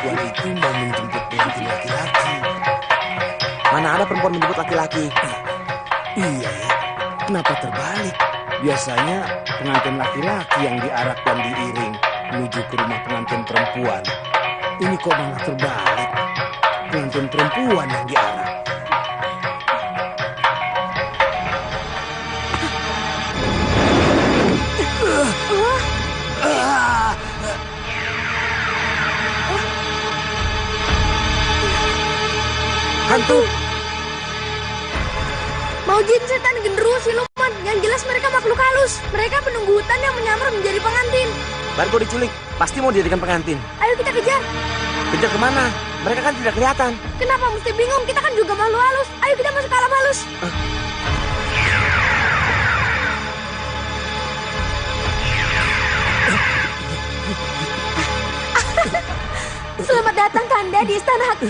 perempuan itu mau menjemput pengantin laki-laki. Mana ada perempuan menjemput laki-laki? Iya ya, kenapa terbalik? Biasanya pengantin laki-laki yang diarak dan diiring menuju ke rumah pengantin perempuan. Ini kok malah terbalik? Pengantin perempuan yang diarak. Hantu! Mau jin, setan, genderuwo, siluman. Yang jelas mereka makhluk halus. Mereka penunggu hutan yang menyamar menjadi pengantin. Bargo diculik, pasti mau dijadikan pengantin. Ayo kita kejar. Kejar kemana? Mereka kan tidak kelihatan. Kenapa mesti bingung? Kita kan juga makhluk halus. Ayo kita masuk ke alam halus. Selamat datang Kanda di istanaku.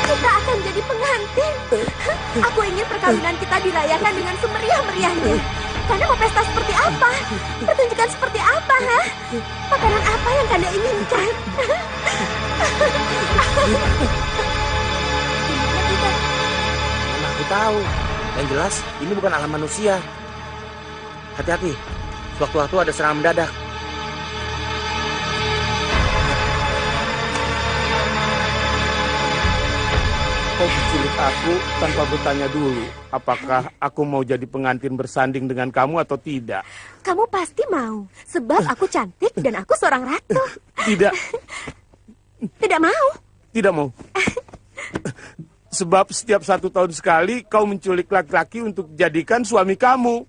Kita akan jadi pengantin. Aku ingin perkawinan kita dirayakan dengan semeriah-meriahnya. Kanda mau pesta seperti apa? Pertunjukan seperti apa, ha? Makanan apa yang Kanda inginkan? Mana aku tahu. Yang jelas, ini bukan alam manusia. Hati-hati, sewaktu-waktu ada serangan mendadak. Kau menculik aku tanpa bertanya dulu, apakah aku mau jadi pengantin bersanding dengan kamu atau tidak? Kamu pasti mau, sebab aku cantik dan aku seorang ratu. Tidak. Tidak mau? Tidak mau. Sebab setiap 1 tahun sekali kau menculik laki-laki untuk jadikan suami kamu.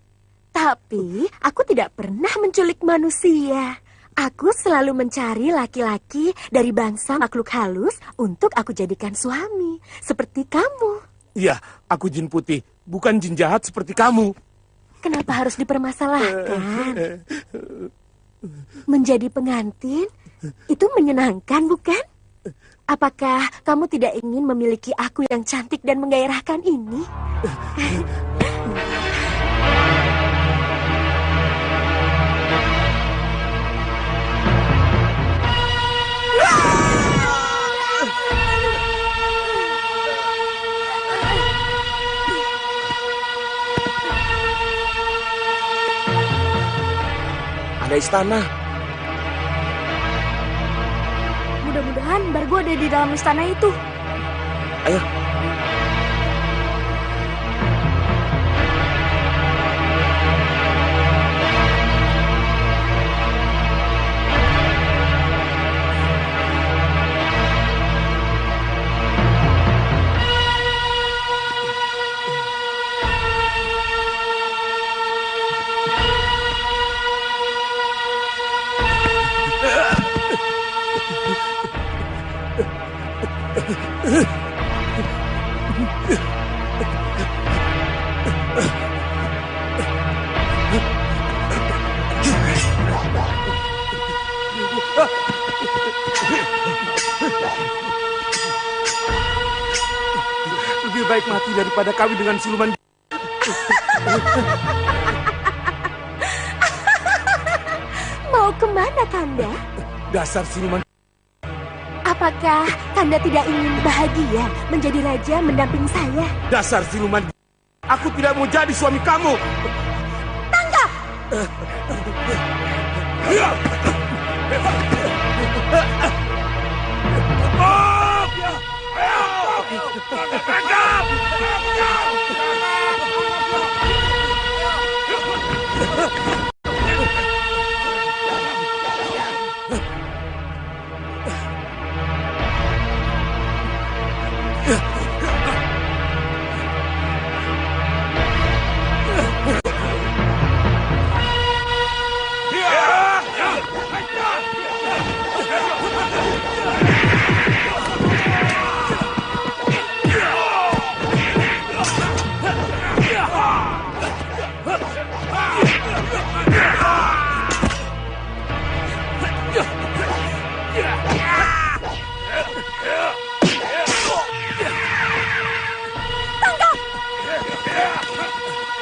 Tapi aku tidak pernah menculik manusia. Aku selalu mencari laki-laki dari bangsa makhluk halus untuk aku jadikan suami, seperti kamu. Iya, aku jin putih, bukan jin jahat seperti kamu. Kenapa harus dipermasalahkan? Menjadi pengantin itu menyenangkan, bukan? Apakah kamu tidak ingin memiliki aku yang cantik dan menggairahkan ini? Ada istana. Mudah-mudahan Bargo ada di dalam istana itu. Ayo. Lebih baik mati daripada kawin dengan siluman. Mau kemana, Kanda? Dasar siluman. Apakah Kanda tidak ingin bahagia menjadi raja mendampingi saya? Dasar siluman. Aku tidak mau jadi suami kamu. Tangkap!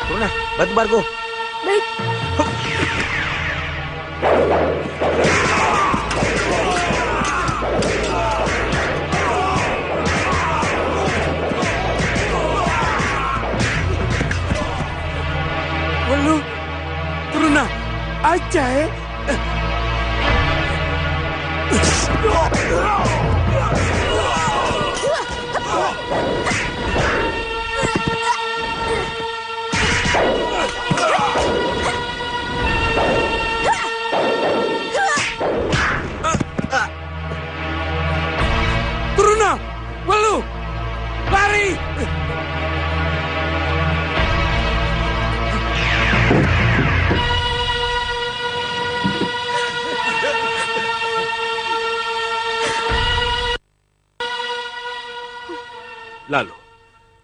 Purna, bantu Bargo. Baik. Walu, Purna, aja ya. Purna, Walu, lari. Lalu,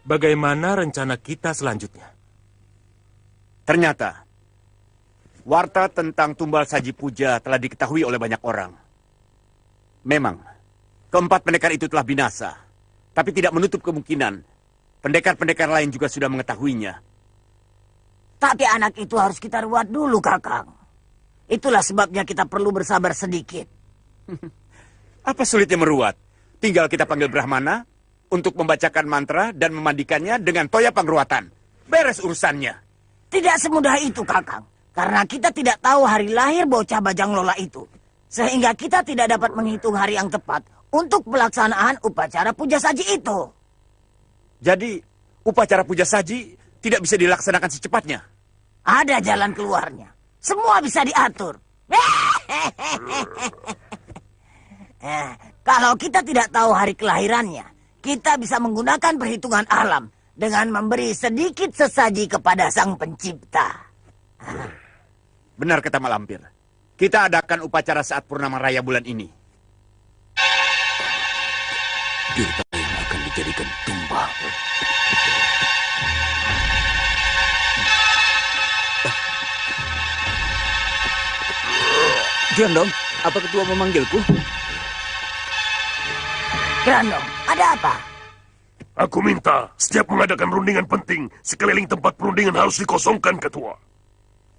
bagaimana rencana kita selanjutnya? Ternyata, warta tentang tumbal saji puja telah diketahui oleh banyak orang. Memang, keempat pendekar itu telah binasa. Tapi tidak menutup kemungkinan, pendekar-pendekar lain juga sudah mengetahuinya. Tapi anak itu harus kita ruat dulu, Kakang. Itulah sebabnya kita perlu bersabar sedikit. Apa sulitnya meruat? Tinggal kita panggil Brahmana untuk membacakan mantra dan memandikannya dengan toya pangruatan. Beres urusannya. Tidak semudah itu, Kakang. Karena kita tidak tahu hari lahir bocah Bajang Lola itu. Sehingga kita tidak dapat menghitung hari yang tepat untuk pelaksanaan upacara puja saji itu. Jadi, upacara puja saji tidak bisa dilaksanakan secepatnya. Ada jalan keluarnya. Semua bisa diatur. Kalau kita tidak tahu hari kelahirannya, kita bisa menggunakan perhitungan alam dengan memberi sedikit sesaji kepada Sang Pencipta. Benar kata Malampir. Kita adakan upacara saat purnama raya bulan ini. Tirta yang akan dijadikan tumbal. Grandong, apa ketua memanggilku? Grandong, ada apa? Aku minta setiap mengadakan rundingan penting, sekeliling tempat perundingan harus dikosongkan, Ketua.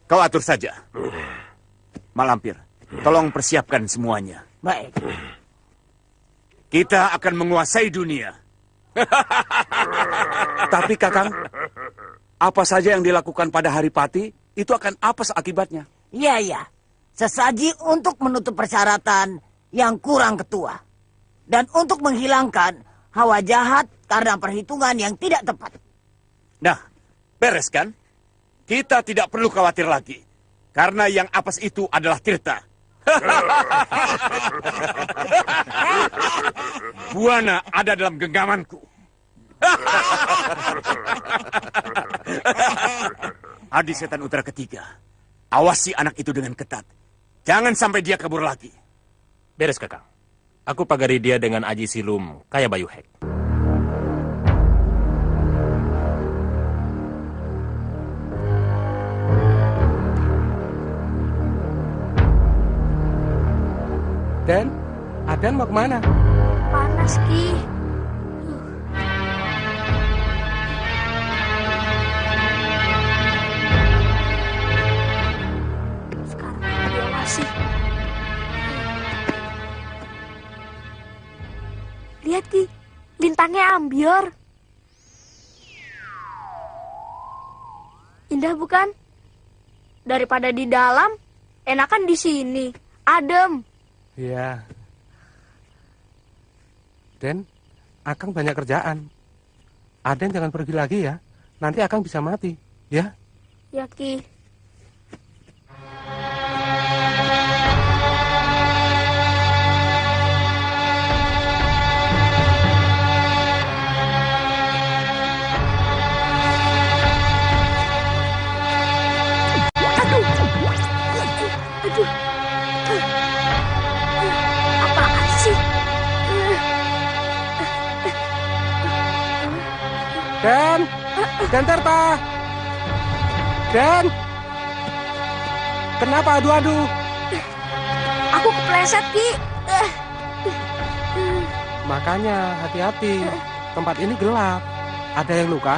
Kau atur saja. Malampir, tolong persiapkan semuanya. Baik. Kita akan menguasai dunia. Tapi Kakang, apa saja yang dilakukan pada hari Pati, itu akan apes akibatnya. Iya. Sesaji untuk menutup persyaratan yang kurang, Ketua. Dan untuk menghilangkan hawa jahat karena perhitungan yang tidak tepat. Nah, beres kan? Kita tidak perlu khawatir lagi. Karena yang apes itu adalah Tirta. Buana ada dalam genggamanku. Adi setan utara ketiga. Awasi anak itu dengan ketat. Jangan sampai dia kabur lagi. Beres, Kakang. Aku pagari dia dengan aji silum, kayak Bayu Hek. Dan, Aden mau kemana? Panas, Ki. Sekarang diawasi. Lihat, Ki. Lintangnya ambiar. Indah bukan? Daripada di dalam, enakan di sini. Adem. Iya. Den, Akang banyak kerjaan. Aden jangan pergi lagi ya. Nanti Akang bisa mati, ya? Ya, Ki. Aduh. Apaan sih? Den Tirta. Den, kenapa adu-adu? Aku kepleset, Ki. Makanya hati-hati. Tempat ini gelap. Ada yang luka?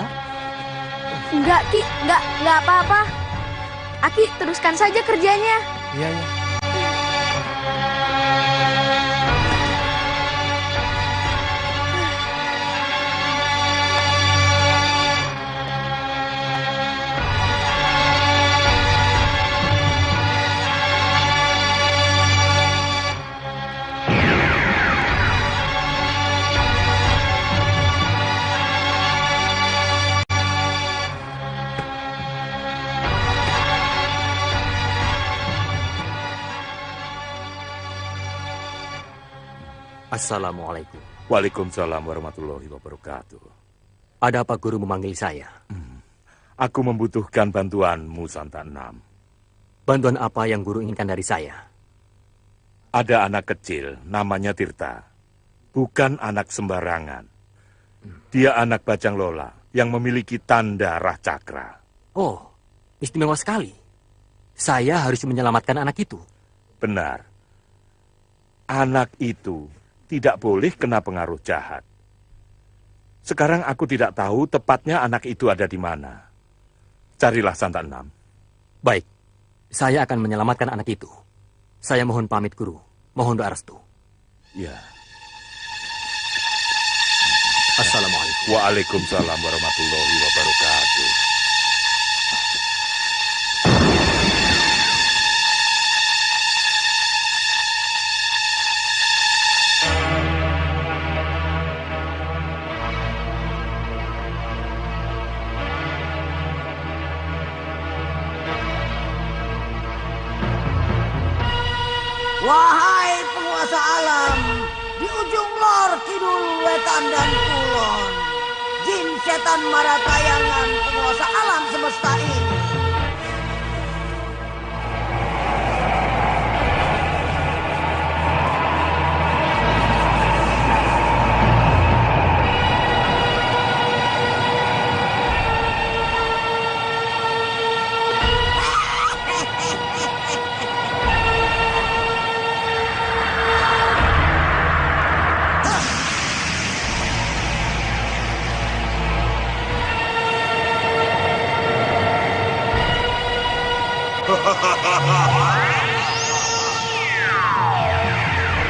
Enggak, Ki. Enggak apa-apa. Aki, teruskan saja kerjanya. Iya, iya. Assalamualaikum. Waalaikumsalam warahmatullahi wabarakatuh. Ada apa guru memanggil saya? Aku membutuhkan bantuanmu, Santa Enam. Bantuan apa yang guru inginkan dari saya? Ada anak kecil, namanya Tirta. Bukan anak sembarangan. Dia anak Bajang Lola yang memiliki tanda Rah Cakra. Oh, istimewa sekali. Saya harus menyelamatkan anak itu. Benar. Anak itu tidak boleh kena pengaruh jahat. Sekarang aku tidak tahu tepatnya anak itu ada di mana. Carilah Santa Enam. Baik, saya akan menyelamatkan anak itu. Saya mohon pamit guru, mohon doa restu. Ya. Assalamualaikum. Waalaikumsalam warahmatullahi wabarakatuh. Wahai penguasa alam, di ujung lor, kidul, wetan, dan kulon, jin, setan, mara tayangan, penguasa alam semesta ini.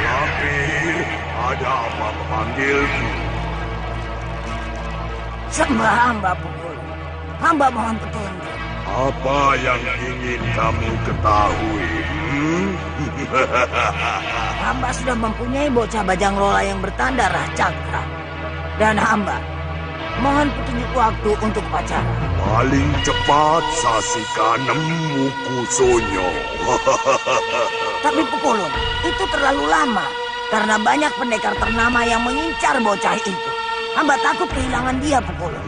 Lampir, ada apa memanggilku? Sembah hamba pukul. Hamba mohon petunjuk. Apa yang ingin kamu ketahui? Hamba sudah mempunyai bocah Bajang Lola yang bertanda Rah Cakra. Dan hamba mohon petunjuk waktu untuk upacara. Paling cepat Sasikanem Mukusonyo. Tapi Pukulun, itu terlalu lama. Karena banyak pendekar ternama yang mengincar bocah itu. Hamba takut kehilangan dia, Pukulun.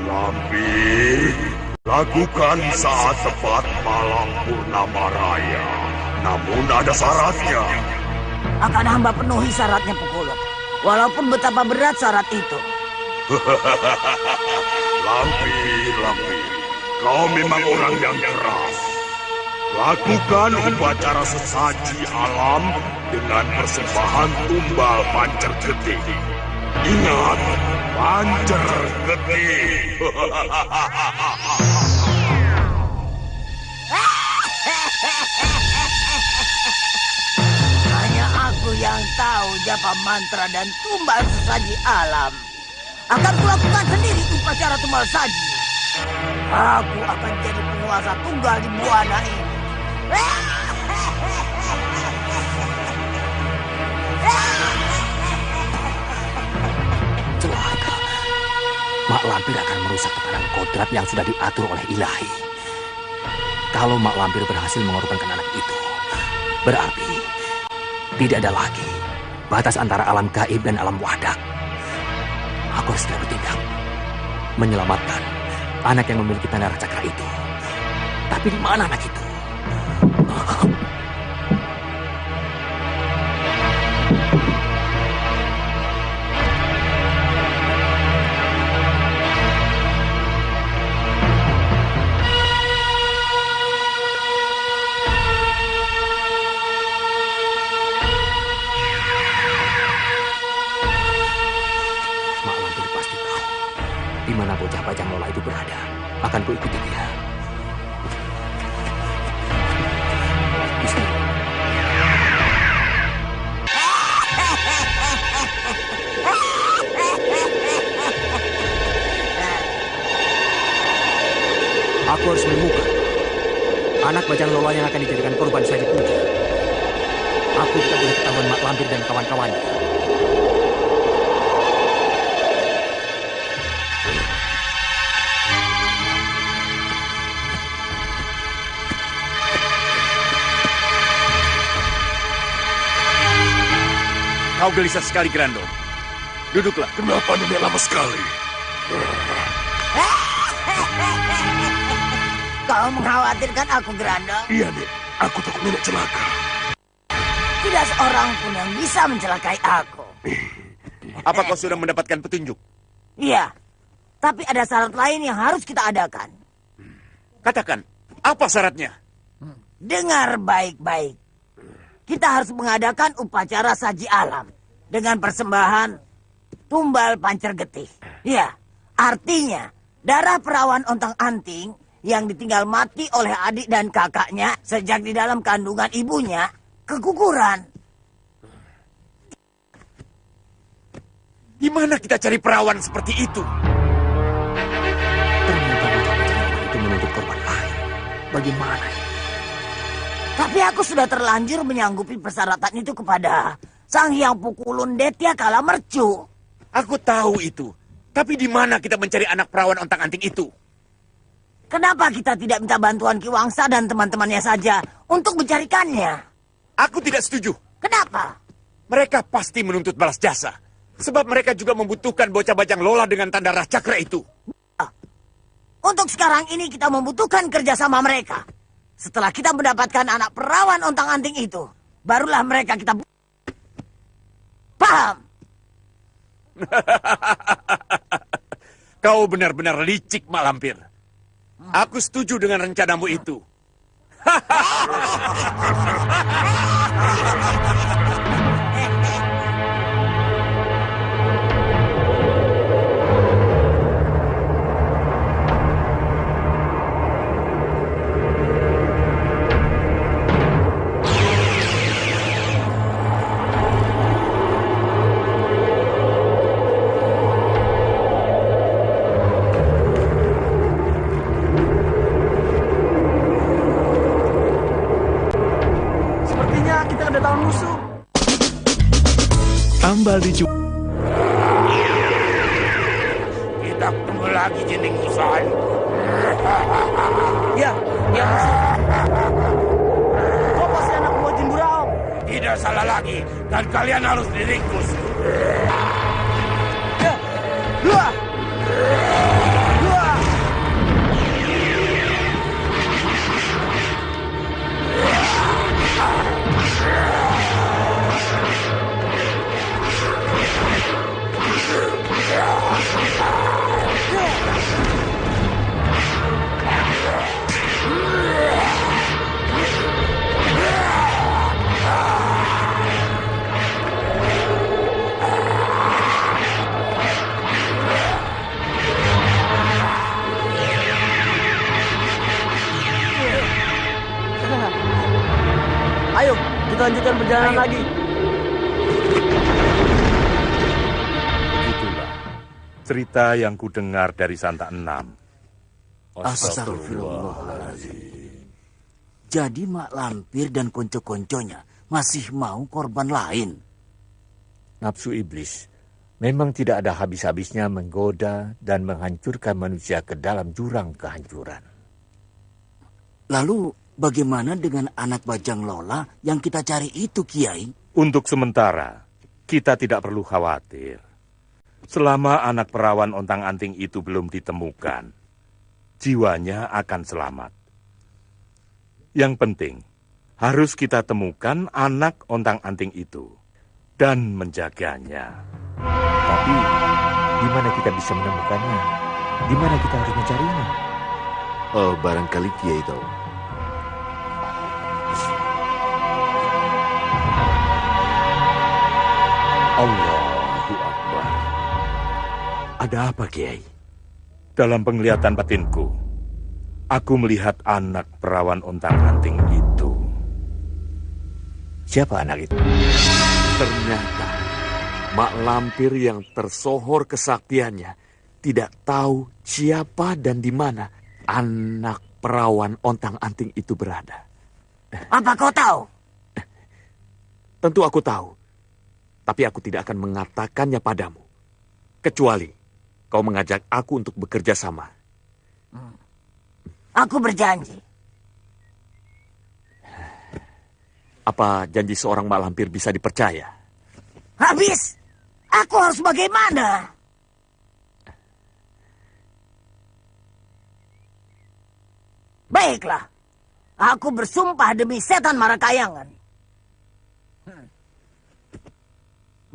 Lampir, lakukan saat tepat malam purnama raya. Namun ada syaratnya. Akan hamba penuhi syaratnya, Pukulun. Walaupun betapa berat syarat itu. Lampir, kau memang orang yang keras. Lakukan upacara sesaji alam dengan persembahan tumbal pancer getih. Ingat, pancer getih. Hanya aku yang tahu japa mantra dan tumbal sesaji alam. Akan kulakukan sendiri upacara tumbal saji. Aku akan jadi penguasa tunggal di Buana ini. Celaka. Mak Lampir akan merusak tatanan kodrat yang sudah diatur oleh ilahi. Kalau Mak Lampir berhasil mengorbankan anak itu, berarti tidak ada lagi batas antara alam gaib dan alam wadak. Aku harus segera bertindak, menyelamatkan anak yang memiliki tanda Rah Cakra itu. Tapi di mana anak itu? saja Bajang Lola itu berada, akan kuikuti dia. Bismillah. Aku harus menemukan anak Bajang Lola yang akan dijadikan korban Saji Puja. Aku tidak boleh ketahuan Mak Lampir dan kawan-kawannya. Kau gelisah sekali, Grando. Duduklah. Kenapa nenek lama sekali? Kau mengkhawatirkan aku, Grando? Iya, Nek. Aku takut nenek celaka. Tidak seorang pun yang bisa mencelakai aku. Apa kau sudah mendapatkan petunjuk? Iya, tapi ada syarat lain yang harus kita adakan. Katakan, apa syaratnya? Dengar baik-baik. Kita harus mengadakan upacara saji alam dengan persembahan tumbal pancer getih. Ya, artinya darah perawan ontang-anting yang ditinggal mati oleh adik dan kakaknya sejak di dalam kandungan ibunya keguguran. Di mana kita cari perawan seperti itu? Ternyata Bajang itu menuntut korban lain. Bagaimana ini? Tapi aku sudah terlanjur menyanggupi persyaratan itu kepada Sang Hyang Pukulun Detya Kala Mercu. Aku tahu itu. Tapi di mana kita mencari anak perawan ontang-anting itu? Kenapa kita tidak minta bantuan Ki Wangsa dan teman-temannya saja untuk mencarikannya? Aku tidak setuju. Kenapa? Mereka pasti menuntut balas jasa. Sebab mereka juga membutuhkan bocah Bajang Lola dengan tanda Rah Cakra itu. Untuk sekarang ini kita membutuhkan kerjasama mereka. Setelah kita mendapatkan anak perawan ontang-anting itu, barulah mereka kita... Paham? Kau benar-benar licik, Mak Lampir. Aku setuju dengan rencanamu itu. Tambal dicu. Kita ketemu lagi Jening Usan. Ya, kau pasti anak buah Jin Burao. Tidak salah lagi, dan kalian harus diringkus. Ayo, kita lanjutkan perjalanan lagi. Begitulah cerita yang kudengar dari Santa Enam. Astagfirullahaladzim. Jadi Mak Lampir dan konco-konconya masih mau korban lain? Nafsu iblis memang tidak ada habis-habisnya menggoda dan menghancurkan manusia ke dalam jurang kehancuran. Lalu bagaimana dengan anak Bajang Lola yang kita cari itu, Kiai? Untuk sementara, kita tidak perlu khawatir. Selama anak perawan ontang-anting itu belum ditemukan, jiwanya akan selamat. Yang penting, harus kita temukan anak ontang-anting itu dan menjaganya. Tapi, di mana kita bisa menemukannya? Di mana kita harus mencarinya? Barangkali Kiai tahu. Allahu Akbar. Ada apa, Kiai? Dalam penglihatan batinku, aku melihat anak perawan ontang-anting itu. Siapa anak itu? Ternyata Mak Lampir yang tersohor kesaktiannya tidak tahu siapa dan di mana anak perawan ontang-anting itu berada. Apa kau tahu? Tentu aku tahu, tapi aku tidak akan mengatakannya padamu. Kecuali kau mengajak aku untuk bekerja sama. Aku berjanji. Apa janji seorang mak lampir bisa dipercaya? Habis, aku harus bagaimana? Baiklah, aku bersumpah demi setan Marakayangan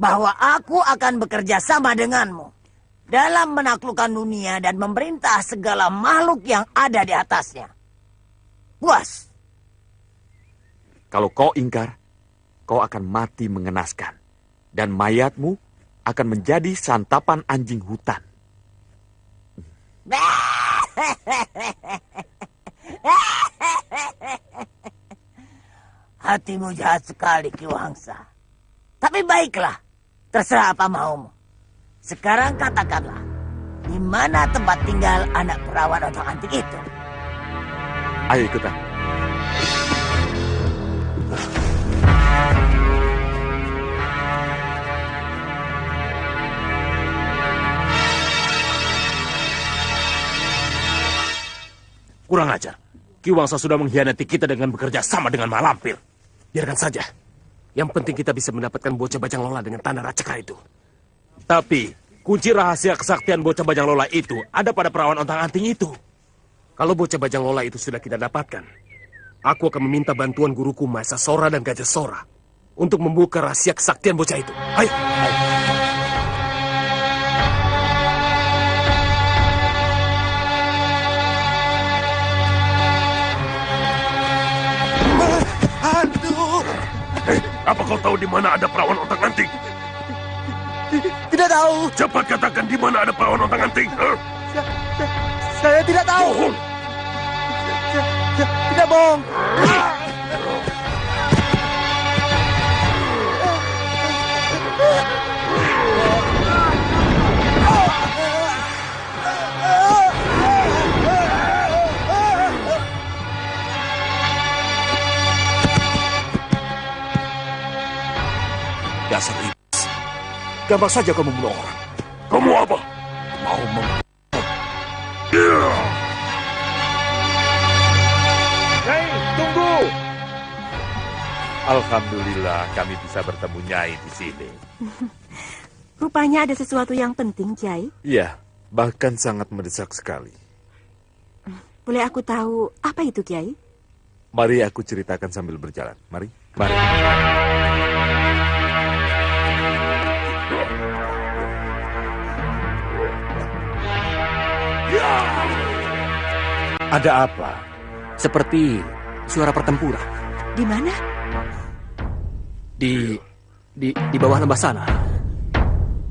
bahwa aku akan bekerja sama denganmu dalam menaklukkan dunia dan memerintah segala makhluk yang ada di atasnya. Puas? Kalau kau ingkar, kau akan mati mengenaskan. Dan mayatmu akan menjadi santapan anjing hutan. Hatimu jahat sekali, Ki Wangsa. Tapi baiklah, terserah apa maumu. Sekarang katakanlah, di mana tempat tinggal anak perawan ontang-anting itu? Ayo ikut aku. Kurang ajar. Ki Wangsa sudah mengkhianati kita dengan bekerja sama dengan Mak Lampir. Biarkan saja. Yang penting kita bisa mendapatkan bocah Bajang Lola dengan tanda racekar itu. Tapi, kunci rahasia kesaktian bocah Bajang Lola itu ada pada perawan ontang-anting itu. Kalau bocah Bajang Lola itu sudah kita dapatkan, aku akan meminta bantuan guruku Maesa Sora dan Gajah Sora untuk membuka rahasia kesaktian bocah itu. Ayo, ayo. Apa kau tahu di mana ada perawan ontang-anting? Tidak tahu. Cepat katakan di mana ada perawan ontang-anting. Saya tidak tahu. Bohong. Tidak bohong. Dasar iblis. Gampang saja kamu membunuh orang. Kamu apa? Mau membunuh. Nyai, tunggu! Alhamdulillah kami bisa bertemu Nyai di sini. Rupanya ada sesuatu yang penting, Jai. Iya, bahkan sangat mendesak sekali. Boleh aku tahu apa itu, Kiai? Mari aku ceritakan sambil berjalan. Mari. Mari. Ada apa? Seperti suara pertempuran. Di mana? Di bawah lembah sana.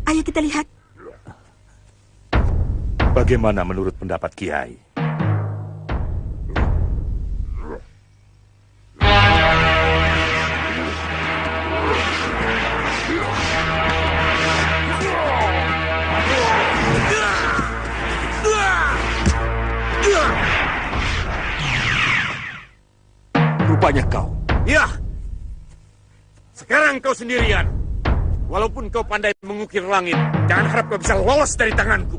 Ayo kita lihat. Bagaimana menurut pendapat Kiai? Rupanya kau. Ya. Sekarang kau sendirian. Walaupun kau pandai mengukir langit, jangan harap kau bisa lolos dari tanganku.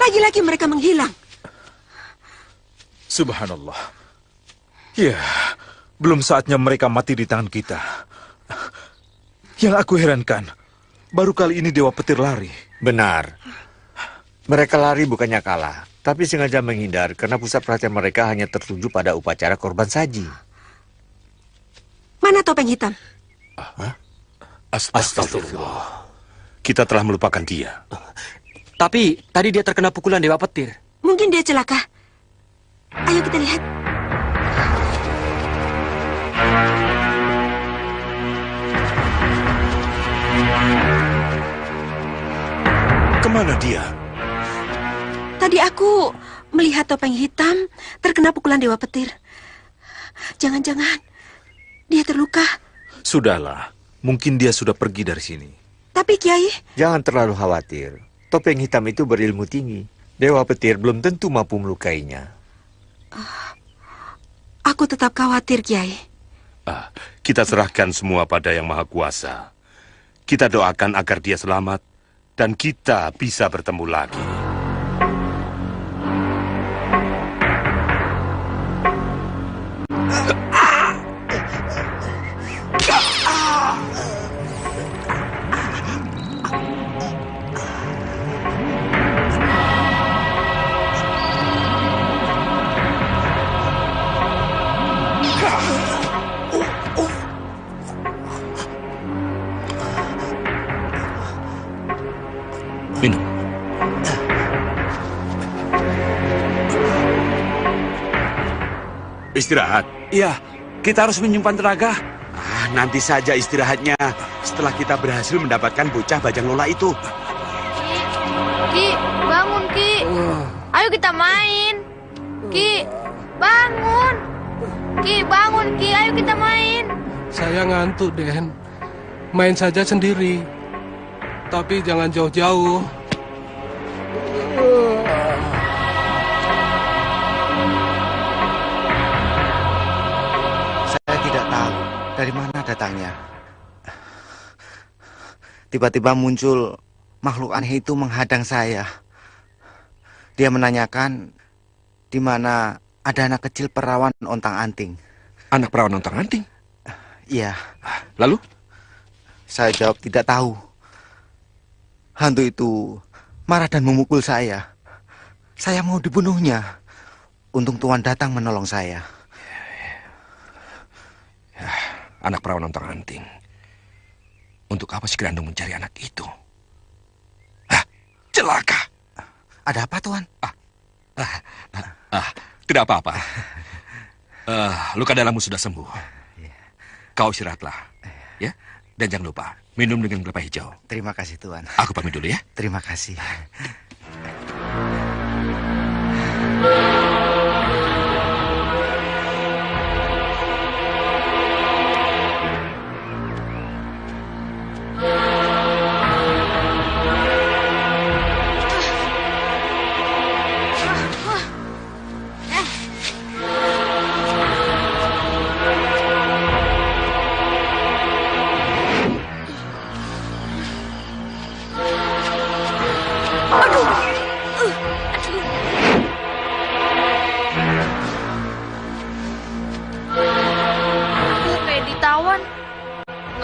Lagi-lagi mereka menghilang. Subhanallah. Ya, belum saatnya mereka mati di tangan kita. Yang aku herankan, baru kali ini Dewa Petir lari. Benar. Mereka lari bukannya kalah, tapi sengaja menghindar karena pusat perhatian mereka hanya tertuju pada upacara korban saji. Mana topeng hitam? Astagfirullah. Kita telah melupakan dia. Tapi tadi dia terkena pukulan Dewa Petir. Mungkin dia celaka. Ayo kita lihat. Kemana dia? Tadi aku melihat topeng hitam terkena pukulan Dewa Petir. Jangan-jangan dia terluka. Sudahlah, mungkin dia sudah pergi dari sini. Tapi Kiai... Jangan terlalu khawatir. Topeng hitam itu berilmu tinggi. Dewa Petir belum tentu mampu melukainya. Aku tetap khawatir, Kiai. Kita serahkan semua pada Yang Maha Kuasa. Kita doakan agar dia selamat dan kita bisa bertemu lagi. Minum. Istirahat? Iya, kita harus menyimpan tenaga. Nanti saja istirahatnya setelah kita berhasil mendapatkan bocah bajang lola itu. Ki, bangun Ki. Ayo kita main. Ki, bangun. Ki, bangun Ki, ayo kita main. Saya ngantuk, Den. Main saja sendiri. Tapi jangan jauh-jauh. Saya tidak tahu dari mana datangnya. Tiba-tiba muncul makhluk aneh itu menghadang saya. Dia menanyakan di mana ada anak kecil perawan ontang-anting. Anak perawan ontang-anting? Iya. Lalu? Saya jawab tidak tahu. Hantu itu marah dan memukul saya. Saya mau dibunuhnya. Untung Tuan datang menolong saya. Anak perawan ontang-anting. Untuk apa si Grandung mencari anak itu? Celaka. Ada apa, Tuan? Tidak apa-apa. Luka dalammu sudah sembuh. Kau istirahatlah. Ya? Dan jangan lupa, minum dengan kelapa hijau. Terima kasih, Tuan. Aku pamit dulu ya. Terima kasih.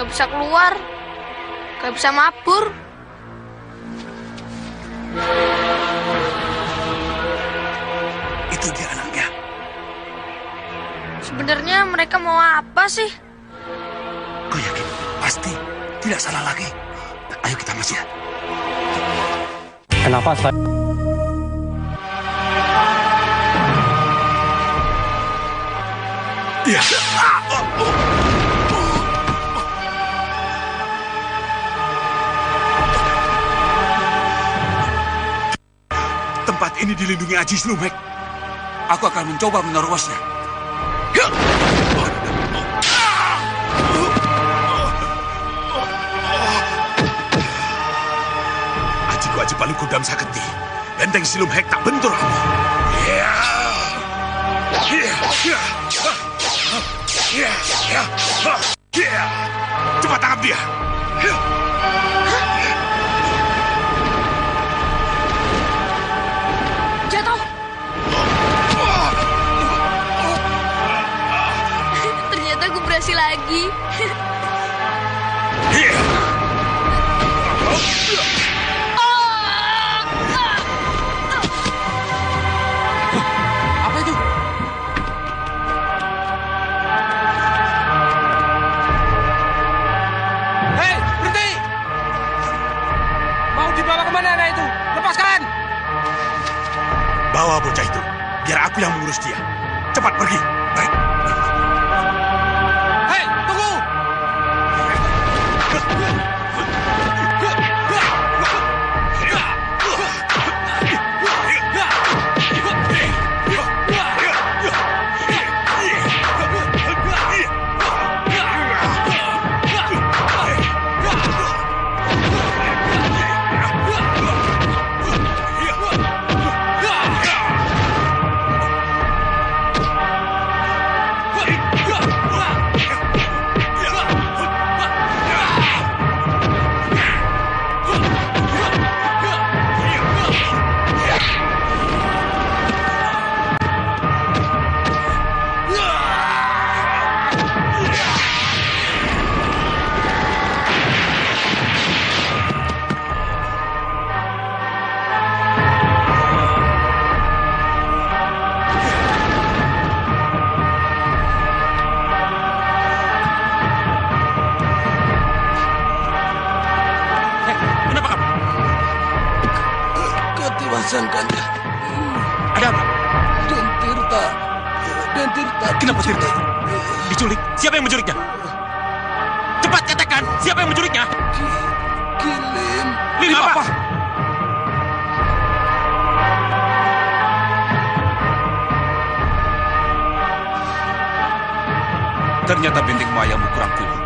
Gak bisa keluar. Gak bisa mabur. Itu dia anaknya. Sebenarnya mereka mau apa sih? Kau yakin? Pasti tidak salah lagi. Ayo kita masuk. Kenapa saya... Ya. Tempat ini dilindungi Aji Slumek. Aku akan mencoba menerobosnya. Ajiku Aji paling kudam saketi. Benteng Silumhek tak bentur aku. Cepat tangkap dia. Jatuh. Ternyata aku berhasil lagi. Apa itu? Hei, berhenti! Mau dibawa kemana anak itu? Lepaskan! Bawa bocah itu. Biar aku yang mengurus dia. Cepat pergi. Baik. Hei, tunggu! Kanda. Ada apa? Dan Tirta. Kenapa Tirta? Diculik? Siapa yang menculiknya? Cepat katakan, siapa yang menculiknya? Lim. Lim apa? Ternyata benteng mayamu kurang kuat.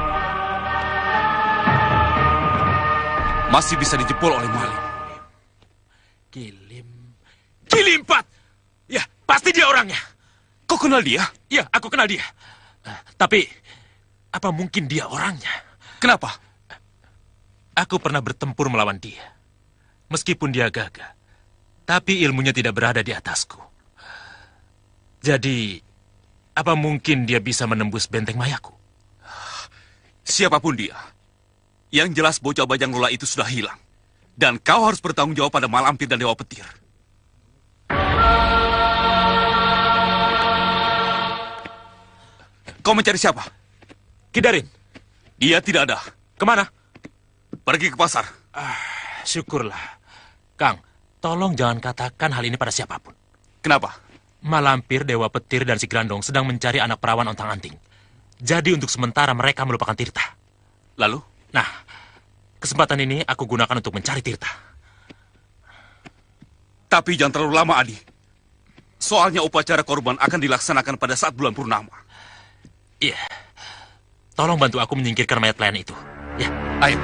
Masih bisa dijebol oleh maling. Kilim 4! Ya, pasti dia orangnya. Kau kenal dia? Ya, aku kenal dia. Tapi, apa mungkin dia orangnya? Kenapa? Aku pernah bertempur melawan dia. Meskipun dia gagah, tapi ilmunya tidak berada di atasku. Jadi, apa mungkin dia bisa menembus benteng mayaku? Siapapun dia, yang jelas bocah bajang lola itu sudah hilang. Dan kau harus bertanggung jawab pada Malampir dan Dewa Petir. Kau mencari siapa? Kidarin. Dia tidak ada. Kemana? Pergi ke pasar. Syukurlah. Kang, tolong jangan katakan hal ini pada siapapun. Kenapa? Malampir, Dewa Petir, dan si Grandong sedang mencari anak perawan ontang-anting. Jadi untuk sementara mereka melupakan Tirta. Lalu? Nah, kesempatan ini aku gunakan untuk mencari Tirta. Tapi jangan terlalu lama, Adi. Soalnya upacara korban akan dilaksanakan pada saat bulan purnama. Iya. Tolong bantu aku menyingkirkan mayat pelayan itu. Ya, ayo.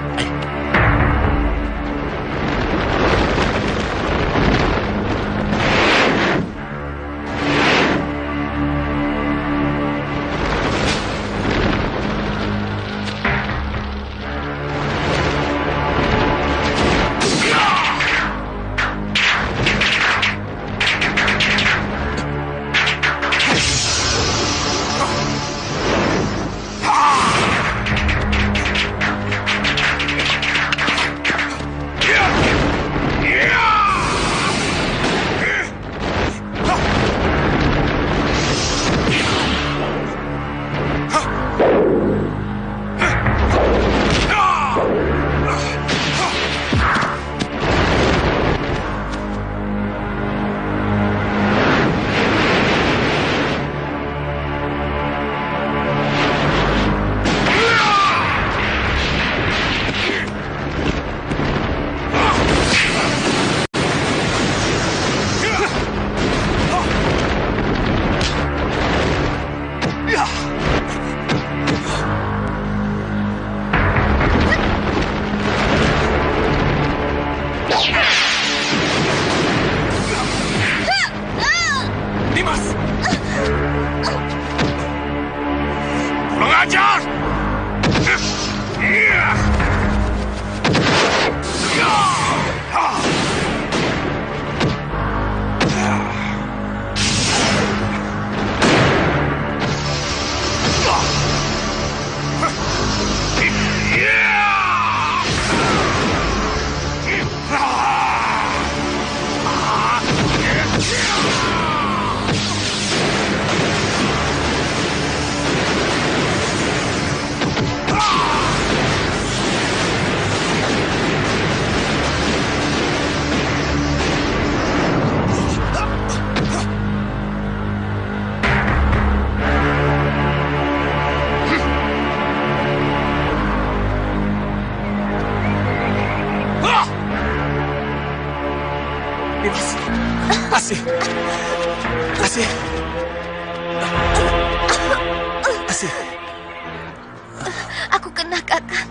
Aku kena, Kakang.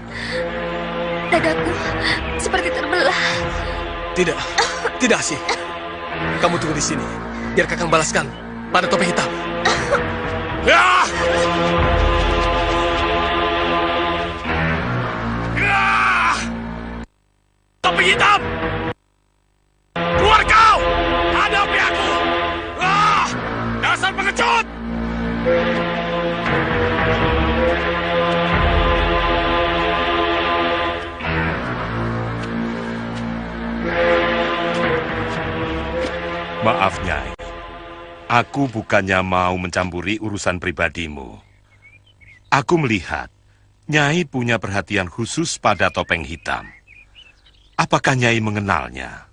Dadaku seperti terbelah. Tidak, Asih. Kamu tunggu di sini. Biar Kakang balaskan pada topeng hitam. Topeng hitam! Keluar kau! Hadapi aku! Dasar pengecut! Maaf, Nyai. Aku bukannya mau mencampuri urusan pribadimu. Aku melihat Nyai punya perhatian khusus pada topeng hitam. Apakah Nyai mengenalnya?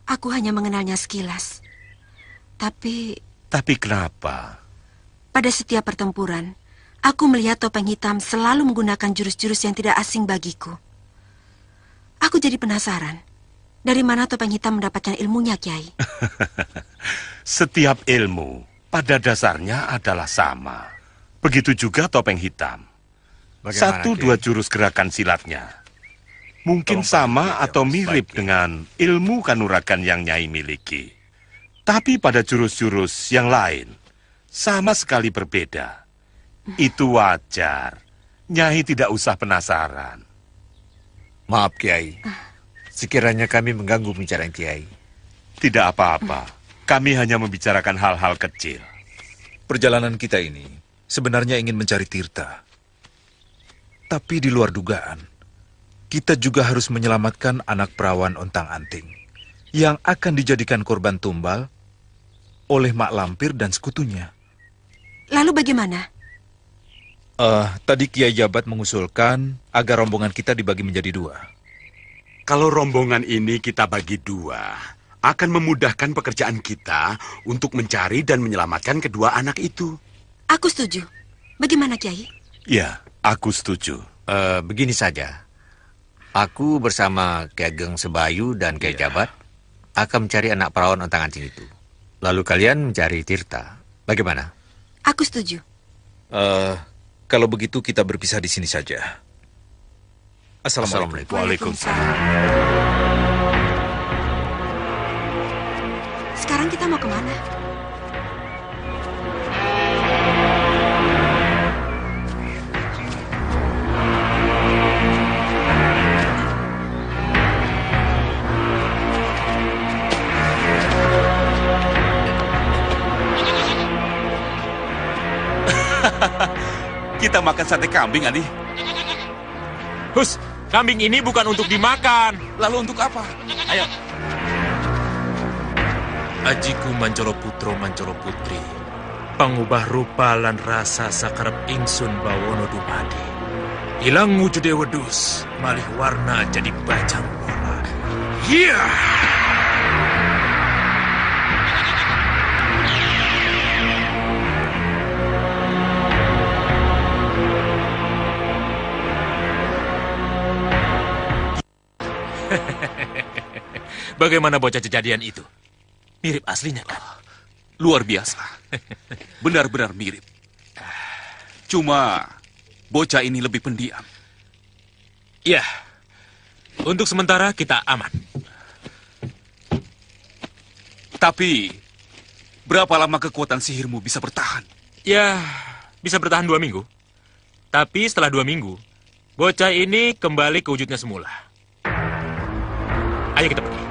Aku hanya mengenalnya sekilas. Tapi Kenapa? Pada setiap pertempuran, aku melihat topeng hitam selalu menggunakan jurus-jurus yang tidak asing bagiku. Aku jadi penasaran. Dari mana topeng hitam mendapatkan ilmunya, Kiai? Setiap ilmu pada dasarnya adalah sama. Begitu juga topeng hitam. Bagaimana, Satu Kiai? dua jurus gerakan silatnya mungkin sama atau mirip dengan ilmu kanuragan yang Nyai miliki. Tapi pada jurus-jurus yang lain sama sekali berbeda. Itu wajar. Nyai tidak usah penasaran. Maaf, Kiai. Sekiranya kami mengganggu pembicaraan Kiai. Tidak apa-apa. Kami hanya membicarakan hal-hal kecil. Perjalanan kita ini sebenarnya ingin mencari Tirta. Tapi di luar dugaan, kita juga harus menyelamatkan anak perawan Ontang-Anting yang akan dijadikan korban tumbal oleh Mak Lampir dan sekutunya. Lalu bagaimana? Tadi Kiai Jabat mengusulkan agar rombongan kita dibagi menjadi dua. Kalau rombongan ini kita bagi dua, akan memudahkan pekerjaan kita untuk mencari dan menyelamatkan kedua anak itu. Aku setuju. Bagaimana, Kiai? Ya, aku setuju. Begini saja. Aku bersama Ki Ageng Sebayu dan Ki Jabat akan mencari anak perawan Ontang-Anting itu. Lalu kalian mencari Tirta. Bagaimana? Aku setuju. Kalau begitu kita berpisah di sini saja. Assalamualaikum. Waalaikumsalam. Sekarang kita mau kemana? Kita makan sate kambing, Adi. Hus, kambing ini bukan untuk dimakan. Lalu untuk apa? Ayo. Ajiku Mancoro Putro Mancoro Putri pangubah rupa lan rasa sakarep ingsun bawono dumadi. Ilang wujude wedus, malih warna jadi bajang bola. Hiya! Bagaimana bocah kejadian itu? Mirip aslinya kan? Luar biasa. Benar-benar mirip. Cuma bocah ini lebih pendiam. Ya, untuk sementara kita aman. Tapi, berapa lama kekuatan sihirmu bisa bertahan? Ya, bisa bertahan 2 minggu. Tapi setelah 2 minggu, bocah ini kembali ke wujudnya semula. Ayo kita pergi.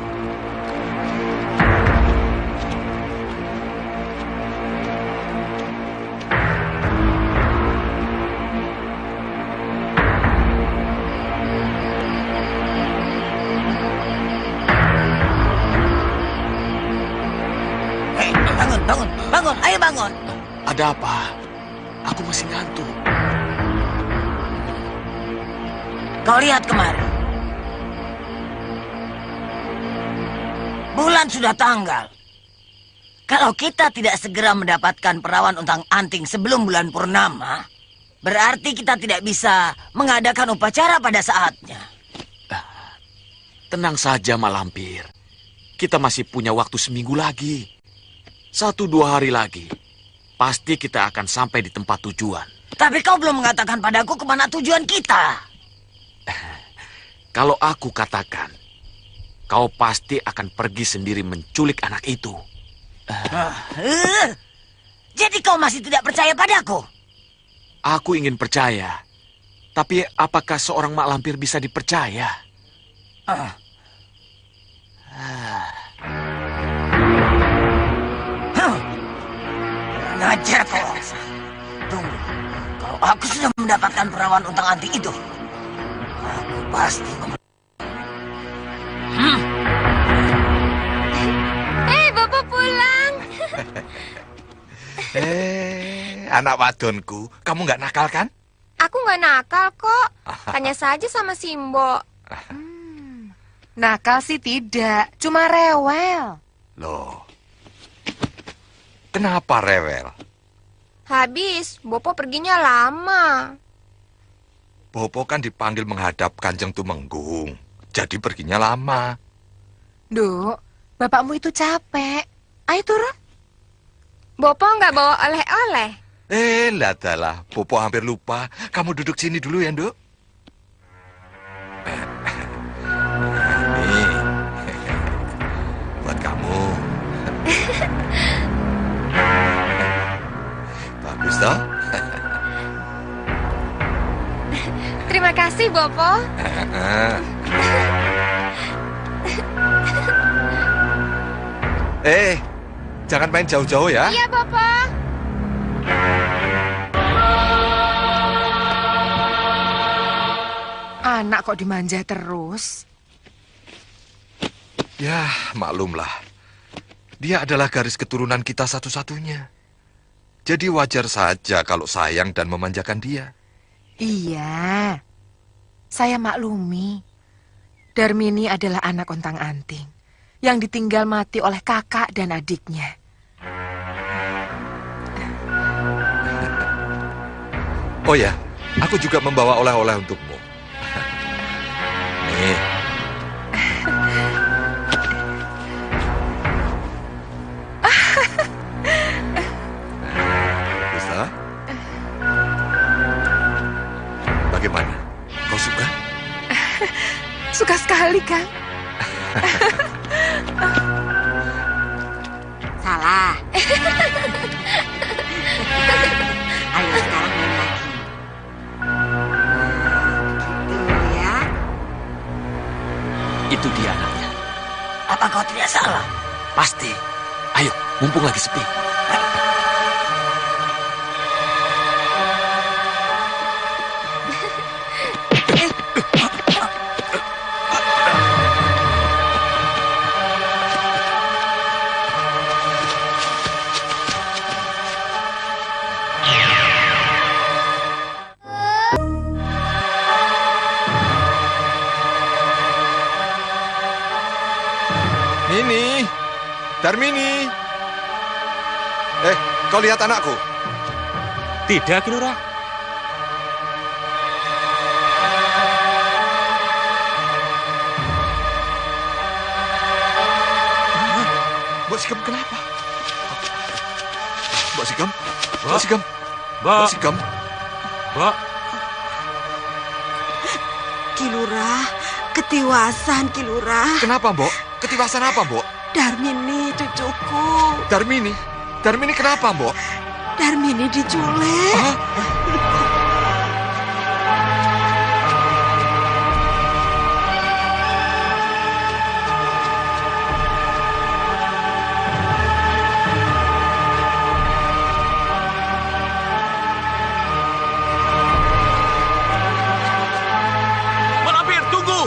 Bangun, ayo bangun. Ada apa? Aku masih ngantuk. Kau lihat kemari. Bulan sudah tanggal. Kalau kita tidak segera mendapatkan perawan untang-anting sebelum bulan purnama, berarti kita tidak bisa mengadakan upacara pada saatnya. Tenang saja, Mak Lampir. Kita masih punya waktu seminggu lagi. 1-2 hari lagi, pasti kita akan sampai di tempat tujuan. Tapi kau belum mengatakan padaku kemana tujuan kita. Kalau aku katakan, kau pasti akan pergi sendiri menculik anak itu. Jadi kau masih tidak percaya padaku? Aku ingin percaya. Tapi apakah seorang Mak Lampir bisa dipercaya? Ngajar kau. Tunggu. Kalau aku sudah mendapatkan perawan untang-anting itu, aku pasti Bapak pulang. Anak wadonku, kamu nggak nakal kan? Aku nggak nakal kok. Tanya saja sama Simbo. Nakal sih tidak, cuma rewel. Loh, kenapa rewel? Habis, Bopo perginya lama. Bopo kan dipanggil menghadap Kanjeng Tumenggung, jadi perginya lama. Duk, bapakmu itu capek. Ayo turun. Bopo nggak bawa oleh-oleh. Ladalah, Bopo hampir lupa. Kamu duduk sini dulu ya, Nduk. Ini buat kamu. Bagus toh? Terima kasih, Bopo. Jangan main jauh-jauh ya. Iya, Bopo. Anak kok dimanja terus? Ya, maklumlah. Dia adalah garis keturunan kita satu-satunya. Jadi wajar saja kalau sayang dan memanjakan dia. Iya, saya maklumi. Darmini adalah anak ontang-anting yang ditinggal mati oleh kakak dan adiknya. Oh ya, aku juga membawa oleh-oleh untukmu. Nih. Bisa? Bagaimana? Kau suka? Suka sekali, Kang. Salah. Ayo sekarang main lagi. Gitu ya. Itu dia anaknya. Apa kau tidak salah? Pasti. Ayo, mumpung lagi sepi. Darmini. Kau lihat anakku? Tidak, Ki Lurah. Mbok Sikam kenapa? Mbok Sikam? Mbok. Mbok Sikam? Mbok. Mbok Sikam? Mbok. Ki Lurah, ketiwasan Ki Lurah. Kenapa, Mbok? Ketiwasan apa, Mbok? Darmini cucuku. Darmini? Darmini kenapa, Mbok? Darmini diculik. Malampir, tunggu!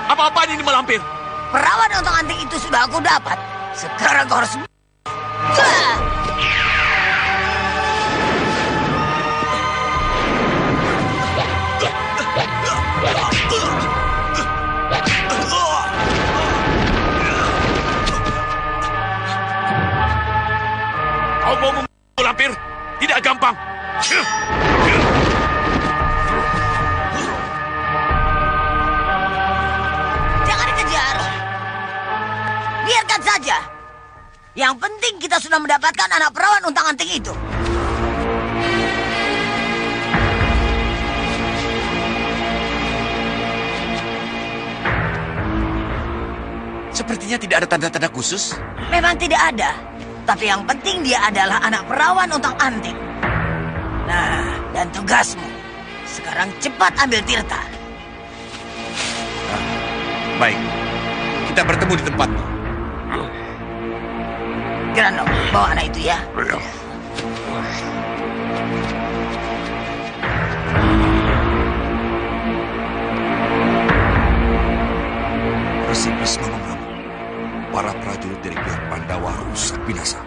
Apa-apaan ini Malampir? Perawan untuk anting itu sudah aku dapat. Sekarang kau harus... Kau mau membunuh Malampir? Tidak gampang. Jangan dikejar. Biarkan saja. Yang penting kita sudah mendapatkan anak perawan untang-anting itu. Sepertinya tidak ada tanda-tanda khusus. Memang tidak ada. Tapi yang penting dia adalah anak perawan untang-anting. Nah, dan tugasmu. Sekarang cepat ambil Tirta. Baik, kita bertemu di tempatmu. Grandong, bawa anak itu ya. Resi Bisma mengamuk. Para prajurit dari pihak Pandawa rusak binasa.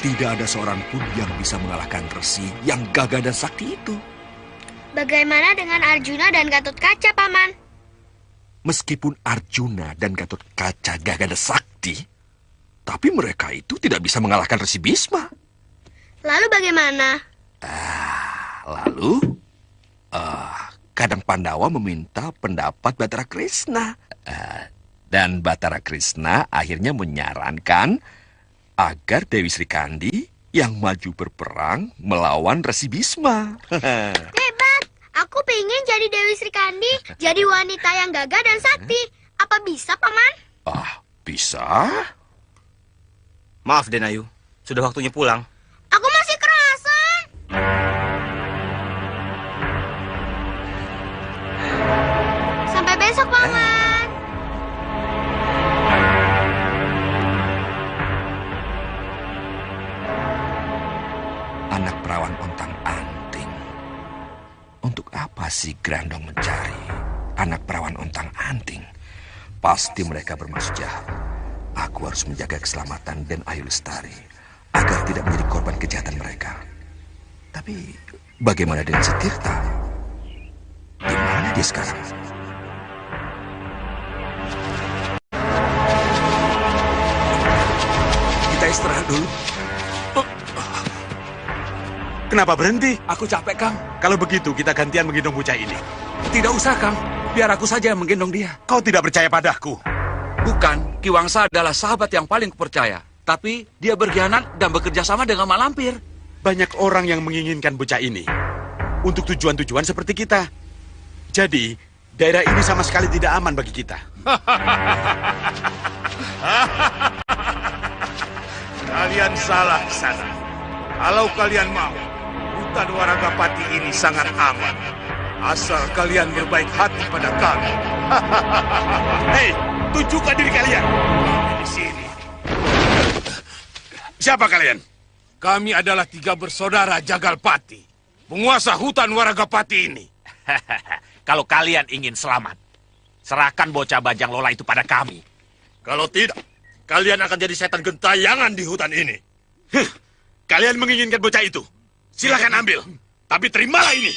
Tidak ada seorang pun yang bisa mengalahkan Resi yang gagah dan sakti itu. Bagaimana dengan Arjuna dan Gatot Kaca, Paman? Meskipun Arjuna dan Gatot Kaca gagah dan sakti, tapi mereka itu tidak bisa mengalahkan Resi Bisma. Lalu bagaimana? Lalu, Kadang Pandawa meminta pendapat Batara Krishna. Dan Batara Krishna akhirnya menyarankan agar Dewi Sri Kandi yang maju berperang melawan Resi Bisma. Hebat! Aku pengen jadi Dewi Sri Kandi, jadi wanita yang gagah dan sakti. Apa bisa, Paman? Bisa? Maaf, Denayu. Sudah waktunya pulang. Aku masih kerasa. Sampai besok, Paman. Anak perawan ontang-anting. Untuk apa sih Grandong mencari anak perawan ontang-anting? Pasti mereka bermaksud jahat. Aku harus menjaga keselamatan Den Ayu Lestari agar tidak menjadi korban kejahatan mereka. Tapi bagaimana dengan si Tirta? Di mana dia sekarang? Kita istirahat dulu. Kenapa berhenti? Aku capek, Kang. Kalau begitu, kita gantian menggendong bocah ini. Tidak usah, Kang. Biar aku saja yang menggendong dia. Kau tidak percaya padaku? Bukan, Ki Wangsa adalah sahabat yang paling kupercaya. Tapi dia berkhianat dan bekerja sama dengan Mak Lampir. Banyak orang yang menginginkan bocah ini untuk tujuan-tujuan seperti kita. Jadi, daerah ini sama sekali tidak aman bagi kita. Kalian salah di sana. Kalau kalian mau, hutan Waragapati ini sangat aman. Asal kalian berbaik hati pada kami. Hei, tunjukkan diri kalian. Di sini. Siapa kalian? kami adalah 3 bersaudara Jagalpati, penguasa hutan Waragapati ini. Kalau kalian ingin selamat, serahkan bocah Bajang Lola itu pada kami. Kalau tidak, kalian akan jadi setan gentayangan di hutan ini. Kalian menginginkan bocah itu? Silakan ambil. Tapi terimalah ini.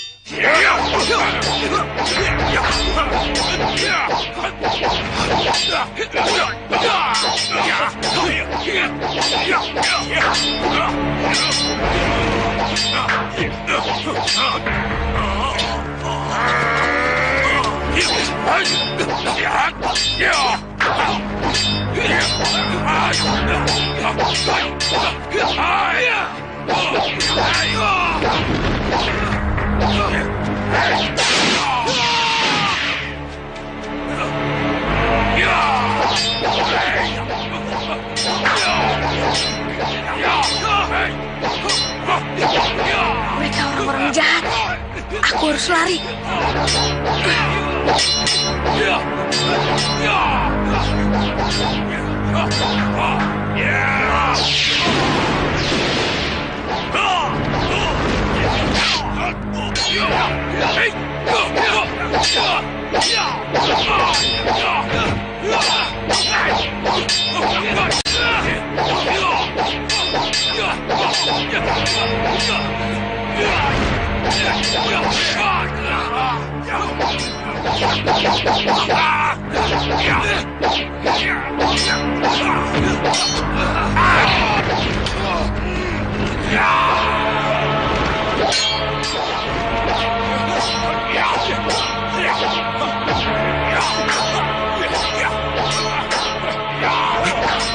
Mereka orang-orang jahat. Aku harus lari.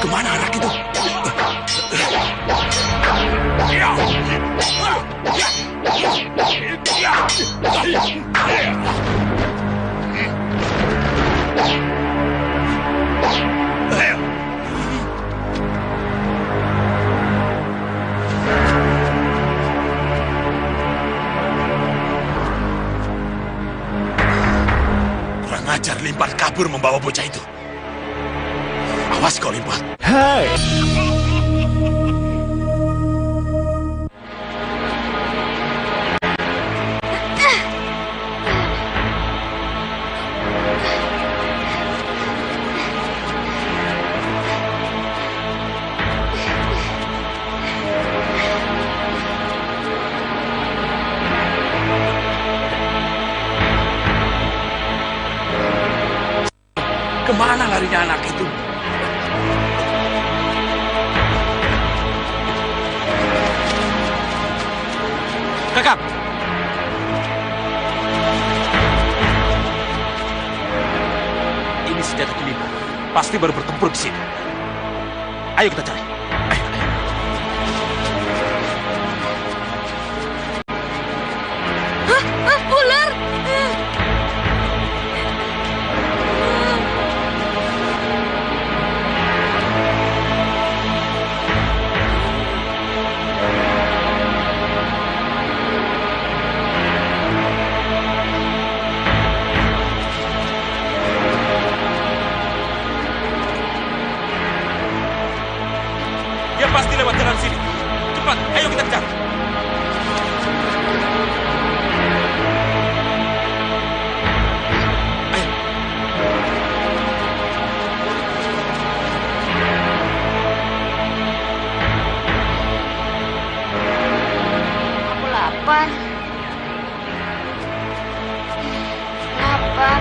Kemana anak itu? Kurang ajar, Limpat kabur membawa bocah itu. Awas kau, Limpat. Hai. Kemana larinya anak itu? Kakak! Ini senjata kelima. Pasti baru bertempur di sini. Ayo kita cari. Ular! Dia pasti lewat jalan sini. Cepat, ayo kita kejar. Aku lapar. Lapar.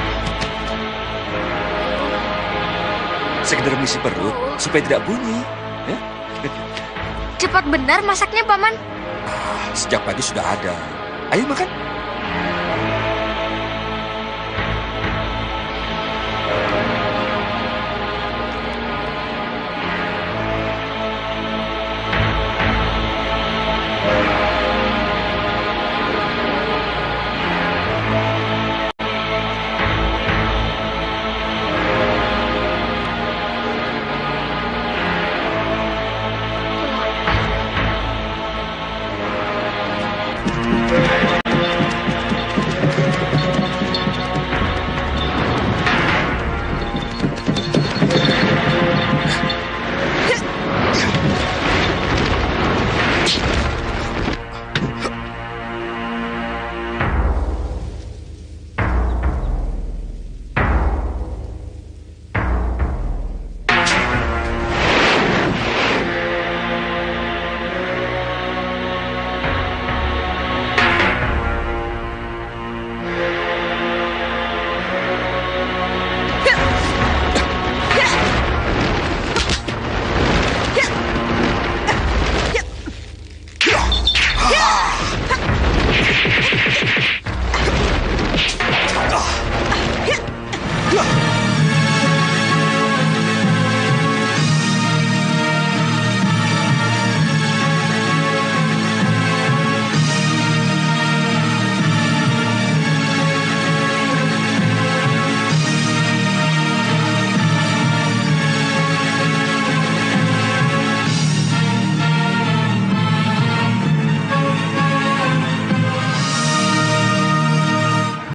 Sekedar mengisi perut supaya tidak bunyi. Ya? Cepat benar masaknya, Paman. Sejak pagi sudah ada. Ayo makan.